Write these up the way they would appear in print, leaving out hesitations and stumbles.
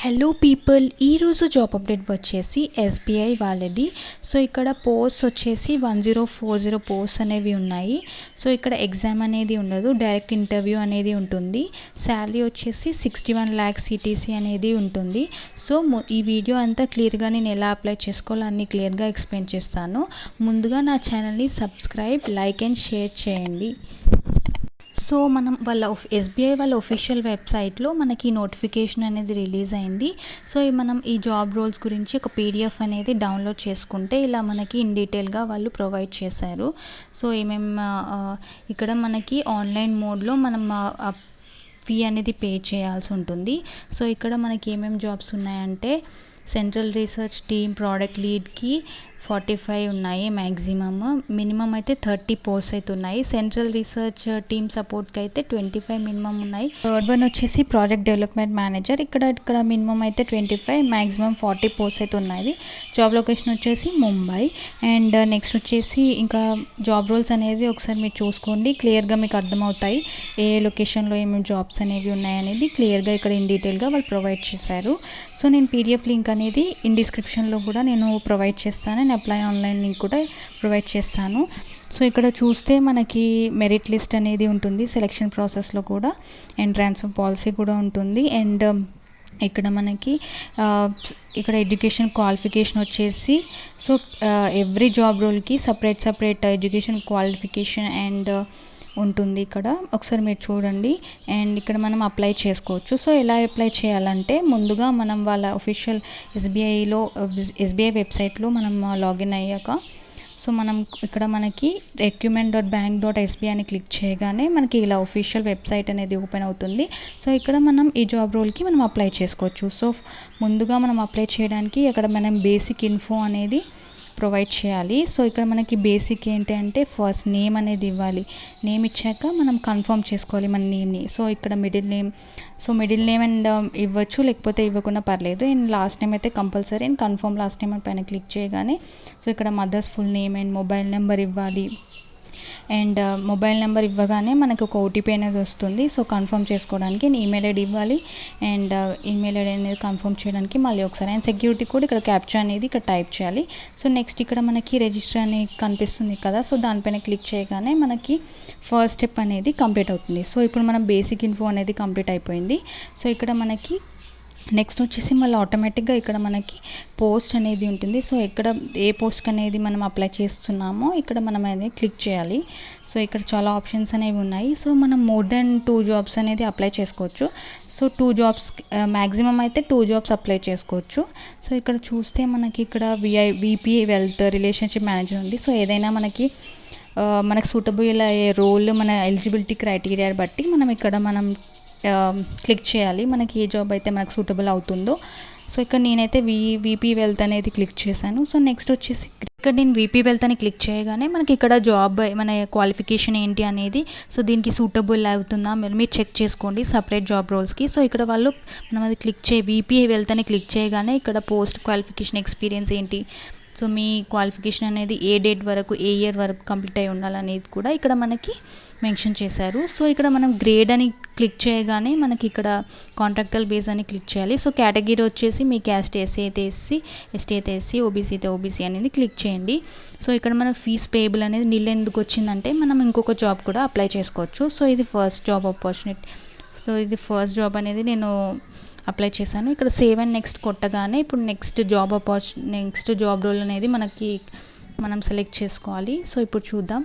Hello people, ఈరోజు job update వచ్చేసి SBI వాళ్ళది. సో ఇక్కడ పోస్ట్ వచ్చేసి 1040 పోస్ట్ అనేవి ఉన్నాయి. సో ఇక్కడ ఎగ్జామ్ అనేది ఉండదు, డైరెక్ట్ ఇంటర్వ్యూ అనేది ఉంటుంది. శాలరీ వచ్చేసి 61 lakhs సిటీసీ అనేది ఉంటుంది. సో ఈ వీడియో అంతా క్లియర్గా నేను ఎలా అప్లై చేసుకోవాలో అన్ని క్లియర్గా ఎక్స్ప్లెయిన్ చేస్తాను. ముందుగా నా ఛానల్ని సబ్స్క్రైబ్, లైక్ అండ్ షేర్ చేయండి. సో మనం ఎస్బీఐ వాళ్ళ ఒఫీషియల్ వెబ్సైట్లో మనకి నోటిఫికేషన్ అనేది రిలీజ్ అయింది. సో మనం ఈ జాబ్ రోల్స్ గురించి ఒక పీడిఎఫ్ అనేది డౌన్లోడ్ చేసుకుంటే ఇలా మనకి ఇన్ డీటెయిల్గా వాళ్ళు ప్రొవైడ్ చేశారు. సో ఇక్కడ మనకి ఆన్లైన్ మోడ్లో మనం ఫీ అనేది పే చేయాల్సి ఉంటుంది. సో ఇక్కడ మనకి ఏమేమి జాబ్స్ ఉన్నాయంటే సెంట్రల్ రీసెర్చ్ టీమ్ ప్రోడక్ట్ లీడ్కి 45 ఉన్నాయి మ్యాక్సిమమ్. మినిమం అయితే 30 పోస్ట్ అయితే ఉన్నాయి. సెంట్రల్ రీసెర్చ్ టీమ్ సపోర్ట్కి అయితే 25 మినిమం ఉన్నాయి. థర్డ్ వన్ వచ్చేసి ప్రాజెక్ట్ డెవలప్మెంట్ మేనేజర్. ఇక్కడ మినిమం అయితే 25, మ్యాక్సిమం 40 పోస్ట్ అయితే ఉన్నాయి. జాబ్ లొకేషన్ వచ్చేసి ముంబై. అండ్ నెక్స్ట్ వచ్చేసి ఇంకా జాబ్ రోల్స్ అనేది ఒకసారి మీరు చూసుకోండి, క్లియర్గా మీకు అర్థమవుతాయి ఏ లొకేషన్లో ఏమేమి జాబ్స్ అనేవి ఉన్నాయనేది క్లియర్గా ఇక్కడ ఇన్ డీటెయిల్గా వాళ్ళు ప్రొవైడ్ చేశారు. సో నేను పీడిఎఫ్ లింక్ అనేది ఇన్ డిస్క్రిప్షన్లో కూడా నేను ప్రొవైడ్ చేస్తాను. అప్లై ఆన్లైన్ లింక్ కూడా ప్రొవైడ్ చేస్తాను. సో ఇక్కడ చూస్తే మనకి మెరిట్ లిస్ట్ అనేది ఉంటుంది, సెలెక్షన్ ప్రాసెస్లో కూడా అండ్ ట్రాన్స్ఫర్ పాలసీ కూడా ఉంటుంది. అండ్ ఇక్కడ మనకి ఇక్కడ ఎడ్యుకేషన్ క్వాలిఫికేషన్ వచ్చేసి సో ఎవ్రీ జాబ్ రోల్కి సపరేట్ ఎడ్యుకేషన్ క్వాలిఫికేషన్ అండ్ ఉంటుంది. ఇక్కడ ఒకసారి మీరు చూడండి. అండ్ ఇక్కడ మనం అప్లై చేసుకోవచ్చు. సో ఎలా అప్లై చేయాలంటే ముందుగా మనం వాళ్ళ ఒఫీషియల్ ఎస్బీఐ వెబ్సైట్లో మనం లాగిన్ అయ్యాక సో మనం ఇక్కడ మనకి recruitment.bank.sbi అని క్లిక్ చేయగానే మనకి ఇలా ఒఫీషియల్ వెబ్సైట్ అనేది ఓపెన్ అవుతుంది. సో ఇక్కడ మనం ఈ జాబ్ రోల్కి మనం అప్లై చేసుకోవచ్చు. సో ముందుగా మనం అప్లై చేయడానికి అక్కడ మనం బేసిక్ ఇన్ఫో అనేది ప్రొవైడ్ చేయాలి. సో ఇక్కడ మనకి బేసిక్ ఏంటి అంటే ఫస్ట్ నేమ్ అనేది ఇవ్వాలి. నేమ్ ఇచ్చాక మనం కన్ఫర్మ్ చేసుకోవాలి మన నేమ్ని. సో ఇక్కడ మిడిల్ నేమ్ అండ్ ఇవ్వచ్చు, లేకపోతే ఇవ్వకుండా పర్లేదు. అండ్ లాస్ట్ నేమ్ అయితే compulsory. And confirm last name పైన క్లిక్ చేయగానే సో ఇక్కడ mother's full name and mobile number ఇవ్వాలి. అండ్ మొబైల్ నెంబర్ ఇవ్వగానే మనకు ఒక ఓటీపీ అనేది వస్తుంది. సో కన్ఫర్మ్ చేసుకోవడానికి ఈమెయిల్ ఐడి ఇవ్వాలి. అండ్ ఈమెయిల్ ఐడి అనేది కన్ఫర్మ్ చేయడానికి మళ్ళీ ఒకసారి అండ్ సెక్యూరిటీ కోడ్ ఇక్కడ క్యాప్చా అనేది ఇక్కడ టైప్ చేయాలి. సో నెక్స్ట్ ఇక్కడ మనకి రిజిస్టర్ అని కనిపిస్తుంది కదా, సో దానిపైన క్లిక్ చేయగానే మనకి ఫస్ట్ స్టెప్ అనేది కంప్లీట్ అవుతుంది. సో ఇప్పుడు మనం బేసిక్ ఇన్ఫో అనేది కంప్లీట్ అయిపోయింది. సో ఇక్కడ మనకి నెక్స్ట్ వచ్చేసి మళ్ళీ ఆటోమేటిక్గా ఇక్కడ మనకి పోస్ట్ అనేది ఉంటుంది. సో ఇక్కడ ఏ పోస్ట్ అనేది మనం అప్లై చేస్తున్నామో ఇక్కడ మనం అనేది క్లిక్ చేయాలి. సో ఇక్కడ చాలా ఆప్షన్స్ అనేవి ఉన్నాయి. సో మనం మోర్ దెన్ 2 జాబ్స్ అనేది అప్లై చేసుకోవచ్చు. సో 2 జాబ్స్ మ్యాక్సిమం అయితే 2 జాబ్స్ అప్లై చేసుకోవచ్చు. సో ఇక్కడ చూస్తే మనకి ఇక్కడ వీపీ వెల్త్ రిలేషన్షిప్ మేనేజర్ ఉంది. సో ఏదైనా మనకి సూటబుల్ అయ్యే రోల్ మన ఎలిజిబిలిటీ క్రైటీరియా బట్టి మనం క్లిక్ చేయాలి, మనకి ఏ జాబ్ అయితే మనకు సూటబుల్ అవుతుందో. సో ఇక్కడ నేనైతే వీపీ వెల్త్ అనేది క్లిక్ చేశాను. సో నెక్స్ట్ వచ్చేసి ఇక్కడ నేను వీపీ వెల్త్ అని క్లిక్ చేయగానే మనకి ఇక్కడ జాబ్ మన క్వాలిఫికేషన్ ఏంటి అనేది సో దీనికి సూటబుల్ అవుతుందా మీరు చెక్ చేసుకోండి సపరేట్ జాబ్ రోల్స్కి. సో ఇక్కడ వాళ్ళు మనం అది వీపీ వెల్త్ అని క్లిక్ చేయగానే ఇక్కడ పోస్ట్ క్వాలిఫికేషన్ ఎక్స్పీరియన్స్ ఏంటి, సో మీ క్వాలిఫికేషన్ అనేది ఏ డేట్ వరకు ఏ ఇయర్ వరకు కంప్లీట్ అయి ఉండాలనేది కూడా ఇక్కడ మనకి మెన్షన్ చేశారు. సో ఇక్కడ మనం గ్రేడ్ అని క్లిక్ చేయగానే మనకి ఇక్కడ కాంట్రాక్టువల్ బేస్ అని క్లిక్ చేయాలి. సో కేటగిరీ వచ్చేసి మీ క్యాస్ట్ ఎస్సీ అయితే ఎస్సీ, ఎస్టీ అయితే ఎస్సీ, ఓబీసీ అయితే ఓబీసీ అనేది క్లిక్ చేయండి. సో ఇక్కడ మన ఫీజ్ పేయబుల్ అనేది నిల్ ఎందుకు వచ్చిందంటే మనం ఇంకొక జాబ్ కూడా అప్లై చేసుకోవచ్చు. సో ఇది ఫస్ట్ జాబ్ ఆపర్చునిటీ. సో ఇది ఫస్ట్ జాబ్ అనేది నేను అప్లై చేశాను. ఇక్కడ సేవ్ అండ్ నెక్స్ట్ కొట్టగానే ఇప్పుడు నెక్స్ట్ జాబ్ రోల్ అనేది మనం సెలెక్ట్ చేసుకోవాలి. సో ఇప్పుడు చూద్దాం.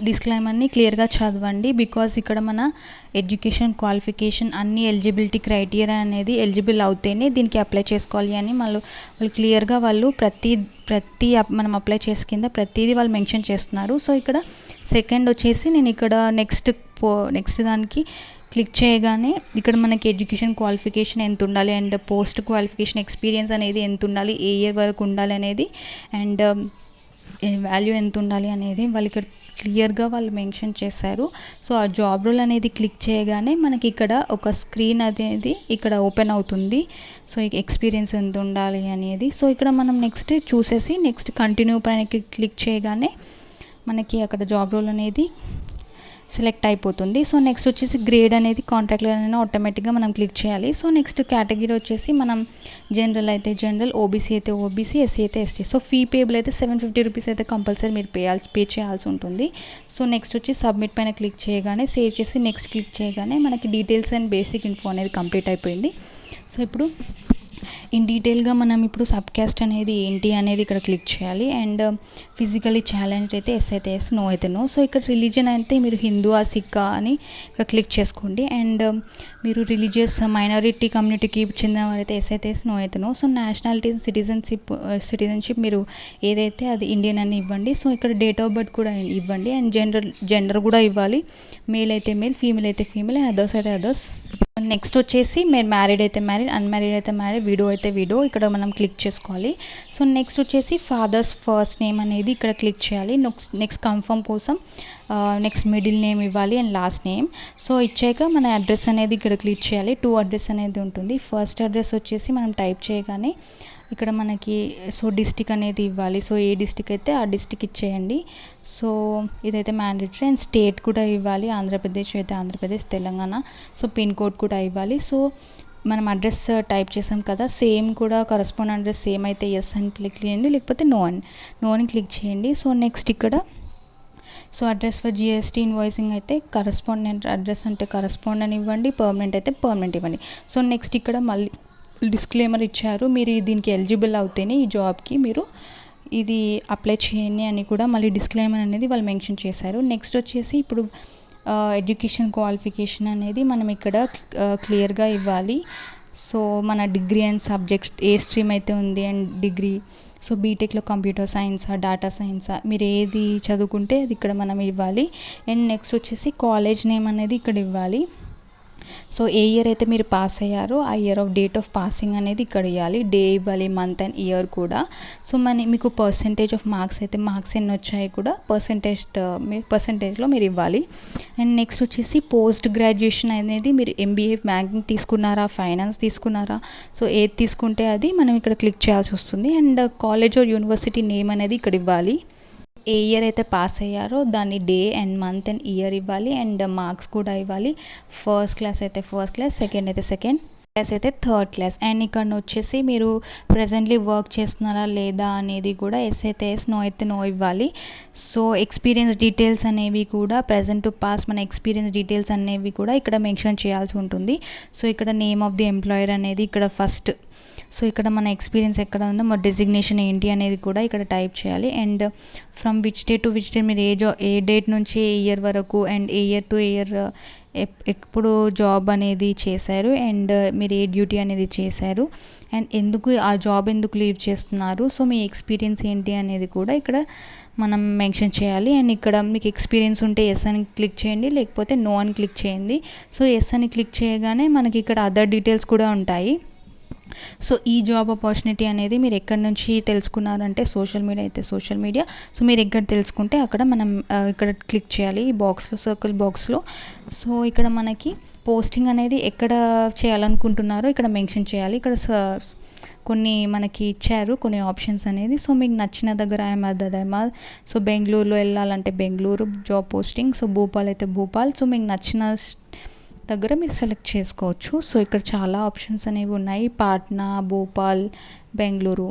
డిస్క్లైమర్ని క్లియర్గా చదవండి, బికాజ్ ఇక్కడ మన ఎడ్యుకేషన్ క్వాలిఫికేషన్ అన్ని ఎలిజిబిలిటీ క్రైటీరియా అనేది ఎలిజిబుల్ అవుతేనే దీనికి అప్లై చేసుకోవాలి అని వాళ్ళు క్లియర్గా ప్రతి మనం అప్లై చేసే కింద ప్రతిదీ వాళ్ళు మెన్షన్ చేస్తున్నారు. సో ఇక్కడ సెకండ్ వచ్చేసి నేను ఇక్కడ నెక్స్ట్ దానికి క్లిక్ చేయగానే ఇక్కడ మనకి ఎడ్యుకేషన్ క్వాలిఫికేషన్ ఎంత ఉండాలి అండ్ పోస్ట్ క్వాలిఫికేషన్ ఎక్స్పీరియన్స్ అనేది ఎంత ఉండాలి, ఏ ఇయర్ వరకు ఉండాలి అనేది అండ్ వాల్యూ ఎంత ఉండాలి అనేది వాళ్ళు ఇక్కడ క్లియర్గా మెన్షన్ చేశారు. సో ఆ జాబ్ రోల్ అనేది క్లిక్ చేయగానే మనకి ఇక్కడ ఒక స్క్రీన్ అనేది ఇక్కడ ఓపెన్ అవుతుంది. సో ఎక్స్పీరియన్స్ ఎంత ఉండాలి అనేది. సో ఇక్కడ మనం నెక్స్ట్ కంటిన్యూ పైన క్లిక్ చేయగానే మనకి అక్కడ జాబ్ రోల్ అనేది సెలెక్ట్ అయిపోతుంది. సో నెక్స్ట్ వచ్చేసి గ్రేడ్ అనేది కాంట్రాక్ట్ అనేది ఆటోమేటిక్గా మనం క్లిక్ చేయాలి. సో నెక్స్ట్ కేటగిరీ వచ్చేసి మనం జనరల్ అయితే జనరల్, ఓబీసీ అయితే ఓబీసీ, ఎస్సీ అయితే ఎస్టీ. సో ఫీ పేబుల్ అయితే 750 రూపీస్ అయితే కంపల్సరీ మీరు పే చేయాల్సి ఉంటుంది. సో నెక్స్ట్ వచ్చి సబ్మిట్ పైన క్లిక్ చేయగానే సేవ్ చేసి నెక్స్ట్ క్లిక్ చేయగానే మనకి డీటెయిల్స్ అండ్ బేసిక్ ఇన్ఫో అనేది కంప్లీట్ అయిపోయింది. సో ఇప్పుడు ఇన్ డీటెయిల్గా మనం ఇప్పుడు సబ్ క్యాస్ట్ అనేది ఏంటి అనేది ఇక్కడ క్లిక్ చేయాలి. అండ్ ఫిజికలీ ఛాలెంజ్ అయితే ఎస్ అయితే ఎస్, నో అయితే నో. సో ఇక్కడ రిలీజన్ అయితే మీరు హిందూ ఆ సిక్కా అని ఇక్కడ క్లిక్ చేసుకోండి. అండ్ మీరు రిలీజియస్ మైనారిటీ కమ్యూనిటీకి చెందినవారైతే ఎస్ అయితే ఎస్, నో అయితే నో. సో నేషనాలిటీ సిటిజన్షిప్ మీరు ఏదైతే అది ఇండియన్ అని ఇవ్వండి. సో ఇక్కడ డేట్ ఆఫ్ బర్త్ కూడా ఇవ్వండి. అండ్ జెండర్ కూడా ఇవ్వాలి. మేల్ అయితే మేల్, ఫీమేల్ అయితే ఫీమేల్, అండ్ అదర్స్ అయితే అదర్స్. నెక్స్ట్ వచ్చేసి మీరు మ్యారీడ్ అయితే మ్యారీడ్, అన్మ్యారీడ్ అయితే మ్యారీడ్, విడో అయితే విడో ఇక్కడ మనం క్లిక్ చేసుకోవాలి. సో నెక్స్ట్ వచ్చేసి ఫాదర్స్ ఫస్ట్ నేమ్ అనేది ఇక్కడ క్లిక్ చేయాలి. నెక్స్ట్ కన్ఫర్మ్ కోసం నెక్స్ట్ మిడిల్ నేమ్ ఇవ్వాలి అండ్ లాస్ట్ నేమ్. సో ఇచ్చాక మన అడ్రస్ అనేది ఇక్కడ క్లిక్ చేయాలి. 2 అడ్రస్ అనేది ఉంటుంది. ఫస్ట్ అడ్రస్ వచ్చేసి మనం టైప్ చేయగానే ఇక్కడ మనకి డిస్టిక్ అనేది ఇవ్వాలి. సో ఏ డిస్టిక్ అయితే ఆ డిస్టిక్ ఇచ్చేయండి. సో ఇదైతే మ్యాండేటరీ. అండ్ స్టేట్ కూడా ఇవ్వాలి. ఆంధ్రప్రదేశ్ అయితే Andhra Pradesh, Telangana. So pin code కూడా ఇవ్వాలి. సో మనం అడ్రస్ టైప్ చేసాం కదా, సేమ్ కూడా కరస్పాండ్ అడ్రస్ సేమ్ అయితే ఎస్ అని క్లిక్ చేయండి, లేకపోతే నో అని క్లిక్ చేయండి. సో నెక్స్ట్ ఇక్కడ అడ్రస్ ఫర్ జిఎస్టీ ఇన్వాయిసింగ్ అయితే కరస్పాండెంట్ అడ్రస్ అంటే కరస్పాండ్ అని ఇవ్వండి, పర్మనెంట్ అయితే పర్మనెంట్ ఇవ్వండి. సో నెక్స్ట్ ఇక్కడ మళ్ళీ డిస్క్లైమర్ ఇచ్చారు, మీరు దీనికి ఎలిజిబుల్ అవుతేనే ఈ జాబ్కి మీరు ఇది అప్లై చేయండి అని కూడా మళ్ళీ డిస్క్లైమర్ అనేది వాళ్ళు మెన్షన్ చేశారు. నెక్స్ట్ వచ్చేసి ఇప్పుడు ఎడ్యుకేషన్ క్వాలిఫికేషన్ అనేది మనం ఇక్కడ క్లియర్గా ఇవ్వాలి. సో మన degree and subjects A stream అయితే ఉంది అండ్ డిగ్రీ, సో బీటెక్లో కంప్యూటర్ సైన్సా, డేటా సైన్సా, మీరు ఏది చదువుకుంటే అది ఇక్కడ మనం ఇవ్వాలి. అండ్ నెక్స్ట్ వచ్చేసి కాలేజ్ నేమ్ అనేది ఇక్కడ ఇవ్వాలి. సో ఏ ఇయర్ అయితే మీరు పాస్ అయ్యారో ఆ year of date of passing అనేది ఇక్కడ ఇవ్వాలి. డే ఇవ్వాలి, మంత్ అండ్ ఇయర్ కూడా. సో మీకు పర్సంటేజ్ ఆఫ్ మార్క్స్ అయితే మార్క్స్ ఎన్ని వచ్చాయి కూడా పర్సంటేజ్లో మీరు ఇవ్వాలి. అండ్ నెక్స్ట్ వచ్చేసి పోస్ట్ గ్రాడ్యుయేషన్ అనేది మీరు ఎంబీఏ బ్యాంకింగ్ తీసుకున్నారా, ఫైనాన్స్ తీసుకున్నారా, సో ఏది తీసుకుంటే అది మనం ఇక్కడ క్లిక్ చేయాల్సి వస్తుంది. And college are university name అనేది ఇక్కడ ఇవ్వాలి. ఏ ఇయర్ అయితే పాస్ అయ్యారో దాన్ని day and month and year ఇవ్వాలి. అండ్ మార్క్స్ కూడా ఇవ్వాలి. ఫస్ట్ క్లాస్ అయితే ఫస్ట్ క్లాస్, సెకండ్ అయితే సెకండ్ క్లాస్ అయితే థర్డ్ క్లాస్. అండ్ ఇక్కడ వచ్చేసి మీరు ప్రజెంట్లీ వర్క్ చేస్తున్నారా లేదా అనేది కూడా ఎస్ అయితే ఎస్, నో అయితే నో ఇవ్వాలి. సో ఎక్స్పీరియన్స్ డీటెయిల్స్ అనేవి కూడా ప్రజెంట్ టు పాస్ మన ఎక్స్పీరియన్స్ డీటెయిల్స్ అనేవి కూడా ఇక్కడ మెన్షన్ చేయాల్సి ఉంటుంది. సో ఇక్కడ నేమ్ ఆఫ్ ది ఎంప్లాయర్ అనేది ఇక్కడ ఫస్ట్. సో ఇక్కడ మన ఎక్స్పీరియన్స్ ఎక్కడ ఉందో మన డెసిగ్నేషన్ ఏంటి అనేది కూడా ఇక్కడ టైప్ చేయాలి. And from which day to which day మీరు ఏ డేట్ నుంచి ఏ ఇయర్ వరకు and A year to year ఎప్పుడు జాబ్ అనేది చేశారు అండ్ మీరు ఏ డ్యూటీ అనేది చేశారు అండ్ ఆ జాబ్ ఎందుకు లీవ్ చేస్తున్నారు, సో మీ ఎక్స్పీరియన్స్ ఏంటి అనేది కూడా ఇక్కడ మనం మెన్షన్ చేయాలి. అండ్ ఇక్కడ మీకు ఎక్స్పీరియన్స్ ఉంటే ఎస్ అని క్లిక్ చేయండి, లేకపోతే నో అని క్లిక్ చేయండి. సో ఎస్ అని క్లిక్ చేయగానే మనకి ఇక్కడ అదర్ డీటెయిల్స్ కూడా ఉంటాయి. సో ఈ జాబ్ ఆపర్చునిటీ అనేది మీరు ఎక్కడి నుంచి తెలుసుకున్నారంటే సోషల్ మీడియా అయితే సోషల్ మీడియా. సో మీరు ఎక్కడ తెలుసుకుంటే అక్కడ మనం ఇక్కడ క్లిక్ చేయాలి ఈ బాక్స్లో, సర్కిల్ బాక్స్లో. సో ఇక్కడ మనకి పోస్టింగ్ అనేది ఎక్కడ చేయాలనుకుంటున్నారో ఇక్కడ మెన్షన్ చేయాలి. ఇక్కడ కొన్ని మనకి ఇచ్చారు కొన్ని ఆప్షన్స్ అనేది. సో మీకు నచ్చిన దగ్గర అహ్మదాబాద్, సో బెంగళూరులో వెళ్ళాలంటే Bengaluru job posting, so Bhupal అయితే భూపాల్. సో మీకు నచ్చిన దగ్గర మీరు సెలెక్ట్ చేసుకోవచ్చు. సో ఇక్కడ చాలా ఆప్షన్స్ అనేవి ఉన్నాయి, పాట్నా, భోపాల్, బెంగళూరు,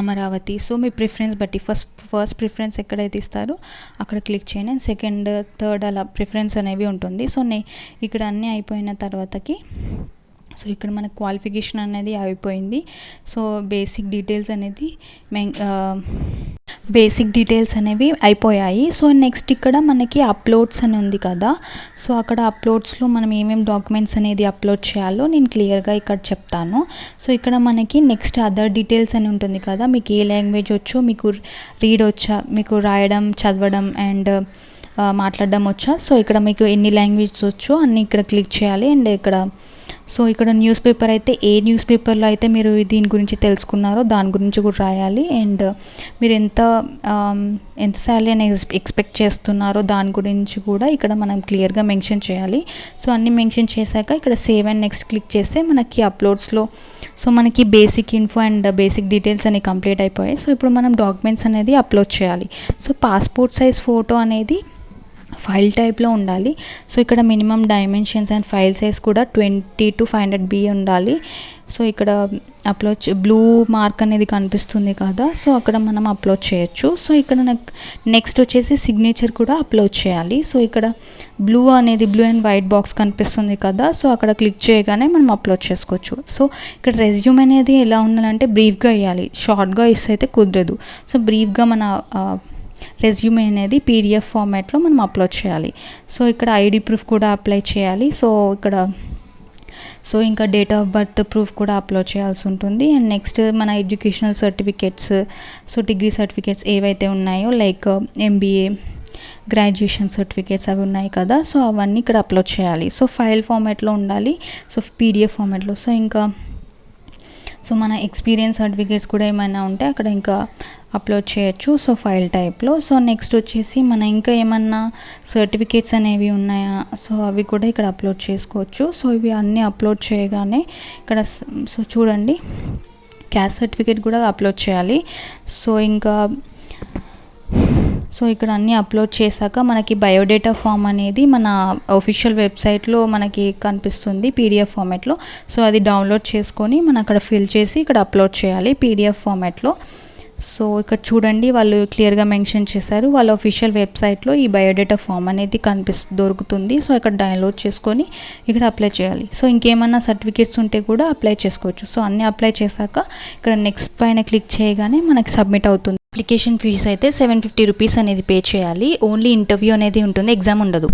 అమరావతి. సో మీ ప్రిఫరెన్స్ బట్టి ఫస్ట్ ప్రిఫరెన్స్ ఎక్కడైతే ఇస్తారో అక్కడ క్లిక్ చేయండి. అండ్ సెకండ్, థర్డ్ అలా ప్రిఫరెన్స్ అనేవి ఉంటుంది. సో ఇక్కడ అన్నీ అయిపోయిన తర్వాతకి సో ఇక్కడ మన క్వాలిఫికేషన్ అనేది అయిపోయింది. సో బేసిక్ డీటెయిల్స్ అనేవి అయిపోయాయి. సో నెక్స్ట్ ఇక్కడ మనకి అప్లోడ్స్ అని ఉంది కదా, సో అక్కడ అప్లోడ్స్లో మనం ఏమేమి డాక్యుమెంట్స్ అనేది అప్లోడ్ చేయాలో నేను క్లియర్గా ఇక్కడ చెప్తాను. సో ఇక్కడ మనకి నెక్స్ట్ అదర్ డీటెయిల్స్ అని ఉంటుంది కదా, మీకు ఏ లాంగ్వేజ్ వచ్చో, మీకు రీడ్ వచ్చా, మీకు రాయడం, చదవడం అండ్ మాట్లాడడం వచ్చా, సో ఇక్కడ మీకు ఎన్ని లాంగ్వేజెస్ వచ్చో అన్నీ ఇక్కడ క్లిక్ చేయాలి. అండ్ ఇక్కడ న్యూస్ పేపర్ అయితే ఏ న్యూస్ పేపర్లో అయితే మీరు దీని గురించి తెలుసుకున్నారో దాని గురించి కూడా రాయాలి. అండ్ మీరు ఎంత శాలరీ అని ఎక్స్పెక్ట్ చేస్తున్నారో దాని గురించి కూడా ఇక్కడ మనం క్లియర్గా మెన్షన్ చేయాలి. సో అన్నీ మెన్షన్ చేశాక ఇక్కడ సేవ్ అండ్ నెక్స్ట్ క్లిక్ చేస్తే మనకి అప్లోడ్స్లో సో మనకి basic info and basic details అనేవి కంప్లీట్ అయిపోయాయి. సో ఇప్పుడు మనం డాక్యుమెంట్స్ అనేది అప్లోడ్ చేయాలి. సో పాస్పోర్ట్ సైజ్ ఫోటో అనేది ఫైల్ టైప్లో ఉండాలి. సో ఇక్కడ minimum dimensions and file size కూడా 20 to 500 MB ఉండాలి. సో ఇక్కడ అప్లోడ్ బ్లూ మార్క్ అనేది కనిపిస్తుంది కదా, సో అక్కడ మనం అప్లోడ్ చేయొచ్చు. సో ఇక్కడ నెక్స్ట్ వచ్చేసి సిగ్నేచర్ కూడా అప్లోడ్ చేయాలి. సో ఇక్కడ బ్లూ అండ్ వైట్ బాక్స్ కనిపిస్తుంది కదా, సో అక్కడ క్లిక్ చేయగానే మనం అప్లోడ్ చేసుకోవచ్చు. సో ఇక్కడ రెజ్యూమ్ అనేది ఎలా ఉండాలంటే బ్రీఫ్గా ఇవ్వాలి, షార్ట్గా ఇస్తే అయితే కుదరదు. సో బ్రీఫ్గా మన రెజ్యూమే అనేది PDF ఫార్మాట్లో మనం అప్లోడ్ చేయాలి. సో ఇక్కడ ఐడి ప్రూఫ్ కూడా అప్లై చేయాలి. సో ఇంకా డేట్ ఆఫ్ బర్త్ ప్రూఫ్ కూడా అప్లోడ్ చేయాల్సి ఉంటుంది. అండ్ నెక్స్ట్ మన educational certificates, so degree certificates ఏవైతే ఉన్నాయో లైక్ MBA, గ్రాడ్యుయేషన్ సర్టిఫికేట్స్ అవి ఉన్నాయి కదా, సో అవన్నీ ఇక్కడ అప్లోడ్ చేయాలి. సో ఫైల్ ఫార్మాట్లో ఉండాలి, సో PDF ఫార్మాట్లో. సో మన ఎక్స్పీరియన్స్ సర్టిఫికేట్స్ కూడా ఏమైనా ఉంటే అక్కడ ఇంకా అప్లోడ్ చేయొచ్చు, సో ఫైల్ టైప్లో. సో నెక్స్ట్ వచ్చేసి మన ఇంకా ఏమన్నా సర్టిఫికేట్స్ అనేవి ఉన్నాయా, సో అవి కూడా ఇక్కడ అప్లోడ్ చేసుకోవచ్చు. సో ఇవి అన్నీ అప్లోడ్ చేయగానే ఇక్కడ సో చూడండి క్యాస్ట్ సర్టిఫికేట్ కూడా అప్లోడ్ చేయాలి. సో ఇక్కడ అన్నీ అప్లోడ్ చేశాక మనకి బయోడేటా ఫామ్ అనేది మన ఆఫీషియల్ వెబ్సైట్లో మనకి కనిపిస్తుంది PDF ఫార్మాట్లో. సో అది డౌన్లోడ్ చేసుకొని మనం అక్కడ ఫిల్ చేసి ఇక్కడ అప్లోడ్ చేయాలి PDF ఫార్మాట్లో. సో ఇక్కడ చూడండి వాళ్ళు క్లియర్గా మెన్షన్ చేశారు, వాళ్ళ ఆఫీషియల్ వెబ్సైట్లో ఈ బయోడేటా ఫామ్ అనేది దొరుకుతుంది. సో ఇక్కడ డౌన్లోడ్ చేసుకొని ఇక్కడ అప్లై చేయాలి. సో ఇంకేమన్నా సర్టిఫికేట్స్ ఉంటే కూడా అప్లై చేసుకోవచ్చు. సో అన్నీ అప్లై చేశాక ఇక్కడ నెక్స్ట్ పైన క్లిక్ చేయగానే మనకి సబ్మిట్ అవుతుంది. అప్లికేషన్ ఫీజు అయితే 750 రూపీస్ అనేది పే చేయాలి. ఓన్లీ ఇంటర్వ్యూ అనేది ఉంటుంది, ఎగ్జామ్ ఉండదు.